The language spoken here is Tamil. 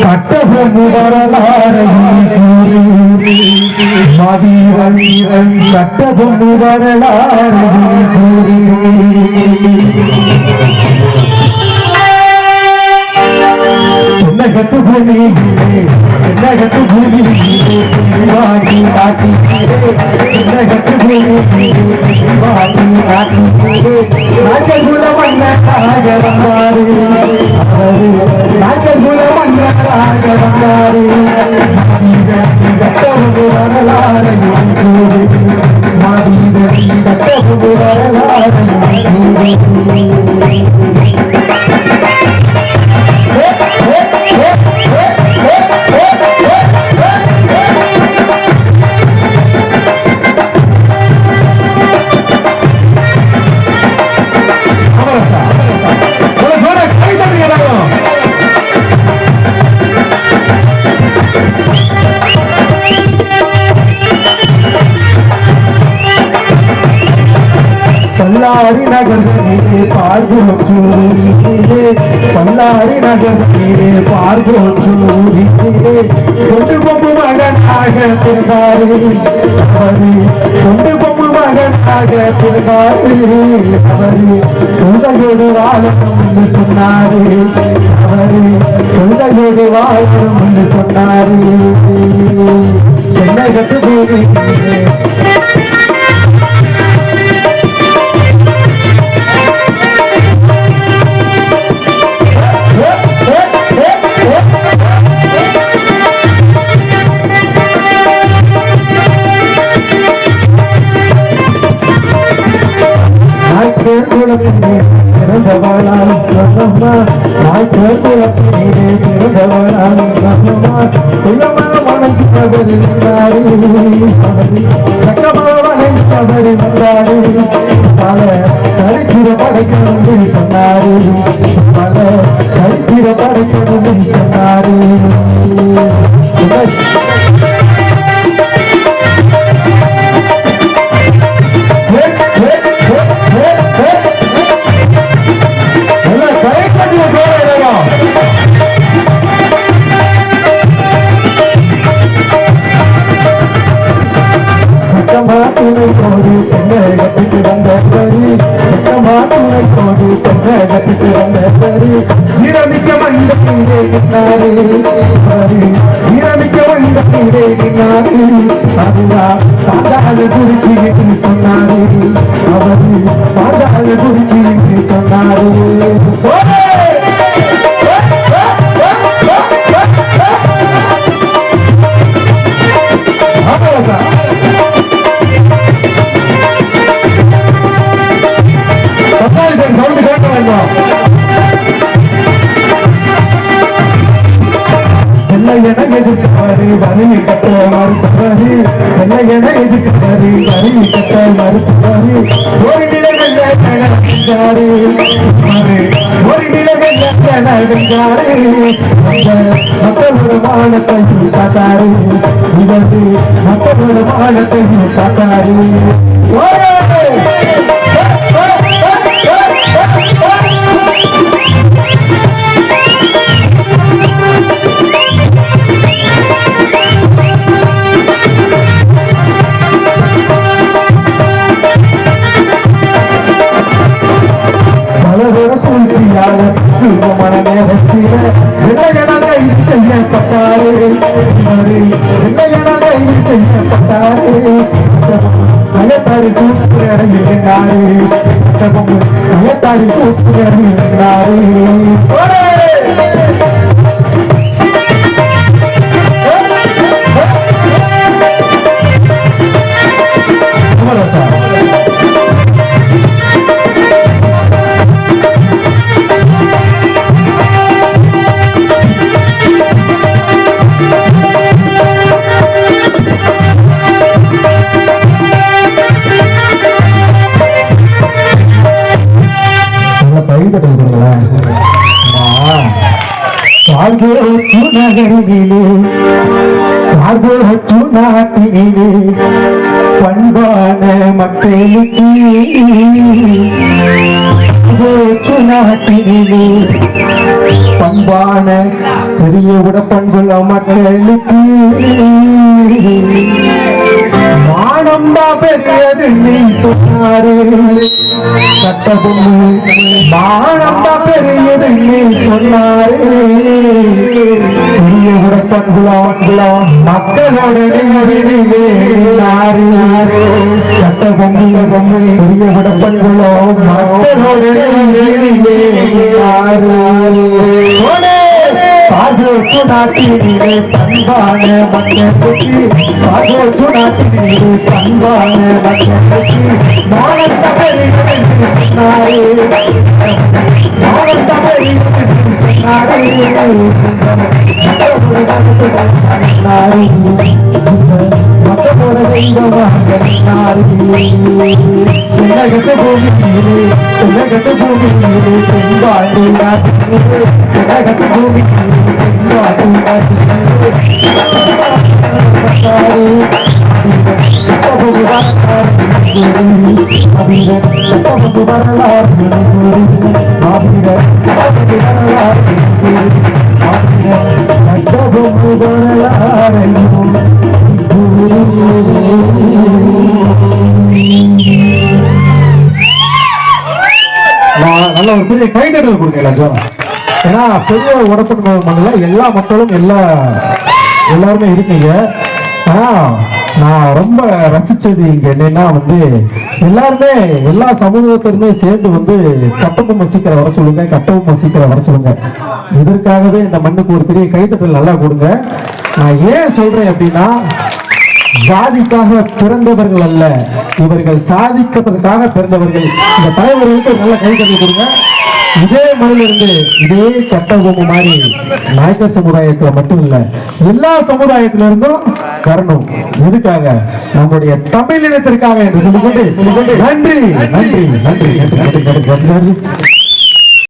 கட்டபொம்மு வரலாறு மதிவீரன் கட்டபொம்மு வரலாறு என்னகத்து பூமியிலே என்னகத்து பூமியிலே வாடி நாட்டி என்னகத்து பூமியிலே வாடி நாட்டி ராஜகுல மன்னராக வந்தாரு ராஜகுல மன்னராக வந்தாரு கட்டபொம்மு வரலாறு மதிவீரன் கட்டபொம்மு வரலாறு பல்லாரி நகரிலே பார்கோச்சூரிலே பல்லாரி நகரிலே பார்கோச்சூரிலே கொண்டு பொம்பு மகனாக பிறந்தாரு அவரு கொண்டு பொம்பு மகனாக பிறந்தாரு அவரு கொள்கையோடு வாழணும் என்று சொன்னாரு அவரு கொள்கையோடு வாழணும் என்று சொன்னாரு என்னை கட்டு போது பிறந்தவளால் பல சரித்திர படைக்கணும் சொன்னாரு பல சரித்திர படைக்கணும் சொன்னாரு பாதாள குறிச்சி என்று சொன்னாரு அவரு பாதாள குறிச்சி என்று சொன்னாரு சவுண்டு கேட்க வேண்டும் என எதிர்ப்பாரு வரி கட்ட மறுப்பாரு என்ன என எதிர்ப்பாரு வரி கட்ட மறுப்பாரு ஒரு நிலைகள் நடந்தாரு ஒரு நிலைகள் நடந்தாரு மக்களோட மானத்தையும் காத்தாரு இவரு மக்களோட மானத்தையும் காத்தாரு மன நேரத்தில கைது செய்யப்பட்டாரு கைது செய்யப்பட்டாரு அயத்தாரி கூட்டு இறங்கினாரு அயத்தாரி கூட்டு இறங்கினாரு நகரிலே நாட்டினிலே பண்பான மக்களுக்கு நாட்டினிலே பண்பான பெரிய விட பண்புள்ள மக்களுக்கு மானம்பா பெரியது நீ சொன்னாரே சட்டபொம்மு மானம்பா பெரியது நீ சொன்னாரே பெரிய விட பண்புள்ள மக்களோட நெஞ்சினிலே சட்டபொம்மு பெரிய விட பண்புள்ள மக்களோட நெஞ்சினிலே நாட்டினிலே பண்பான மக்களுக்கு நாட்டினிலே பண்பான மக்களுக்கு மானத்தமிழ் மக்களோட உலகத்து பூமியிலே உலகத்து பூமியிலே பெண்பாடு நாட்டினிலே உலகத்து பூமியிலே பெண்பாடு நல்ல ஒரு பெரிய கைதட்டல் கொடுங்க எல்லாரும். ஏன்னா பெரிய உடம்பு மண்ணில் எல்லா மக்களும் எல்லாருமே இருக்கீங்க. ஆனா நான் ரொம்ப ரசிச்சது இங்க என்னன்னா வந்து எல்லாருமே எல்லா சமூகத்திலுமே சேர்ந்து வந்து கட்டபொம்ம சீக்கிரம் வர சொல்லுங்க, கட்டபொம்ம சீக்கிரம் வர சொல்லுங்க. இதற்காகவே இந்த மண்ணுக்கு ஒரு பெரிய கைதட்டல் நல்லா கொடுங்க. நான் ஏன் சொல்றேன் அப்படின்னா, ஜாதிக்காக பிறந்தவர்கள் அல்ல, இவர்கள் சாதிக்கிறதுக்காக பிறந்தவர்கள். இந்த தலைவர்களுக்கு நல்ல கைதட்டல் கொடுங்க. இதே மண்ணிலிருந்து இதே கட்டபொம்மு மாதிரி நாயக்கர் சமுதாயத்துல மட்டும் இல்ல, எல்லா சமுதாயத்திலிருந்தும் வரணும். எதுக்காக? நம்முடைய தமிழினத்திற்காக என்று சொல்லிக்கொண்டு நன்றி நன்றி நன்றி நன்றி நன்றி.